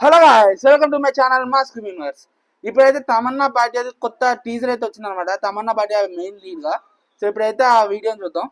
Hello guys, welcome to my channel MOS criminals. ఇప్పుడైతే తమన్నా భాటియా కొత్త teaser అయితే వచ్చిందనమాట. తమన్నా భాటియా మెయిన్ లీడ్ గా. సో ఇప్పుడైతే ఆ వీడియోని చూద్దాం.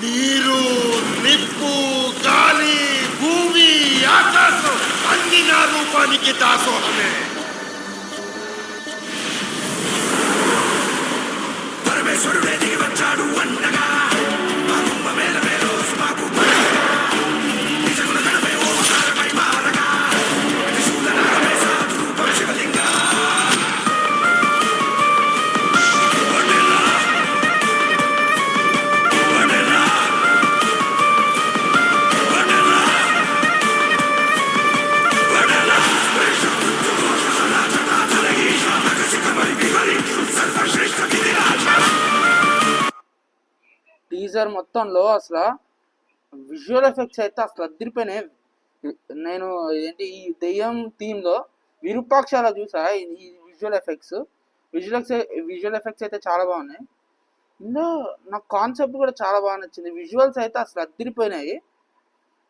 నీరు, నిప్పు, గాలి, భూమి, ఆకాశం అన్ని నా రూపానికి దాసోహమే. పరమేశ్వరుడే దిగి వచ్చాడు అన్నగా టీజర్ మొత్తంలో అసలు విజువల్ ఎఫెక్ట్స్ అయితే అసలు అదిరిపోయినాయి. నేను ఏంటి ఈ దెయ్యం థీమ్లో విరూపాక్షాల చూసా ఈ విజువల్ ఎఫెక్ట్స్ అయితే చాలా బాగున్నాయి. ఇందులో నాకు కాన్సెప్ట్ కూడా చాలా బాగా నచ్చింది. విజువల్స్ అయితే అసలు అదిరిపోయినాయి.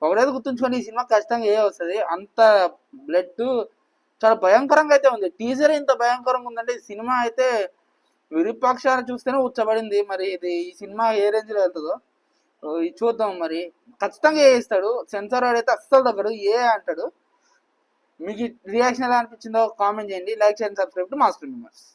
ఒకటేది గుర్తుంచుకొని ఈ సినిమా ఖచ్చితంగా వస్తుంది. అంత బ్లడ్ చాలా భయంకరంగా అయితే ఉంది. టీజర్ ఇంత భయంకరంగా ఉందంటే ఈ సినిమా అయితే విరూపాక్షాలు చూస్తేనే ఉచ్చబడింది. మరి ఇది ఈ సినిమా ఏ రేంజ్ లో వెళ్తుందో చూద్దాం. మరి ఖచ్చితంగా ఏ ఇస్తాడు. సెన్సార్ వాడు అయితే అస్సలు తగ్గడు, ఏ అంటాడు. మీకు రియాక్షన్ ఎలా అనిపించిందో కామెంట్ చేయండి. లైక్ చేయండి, సబ్స్క్రైబ్ టు మాస్ క్రిమినల్స్.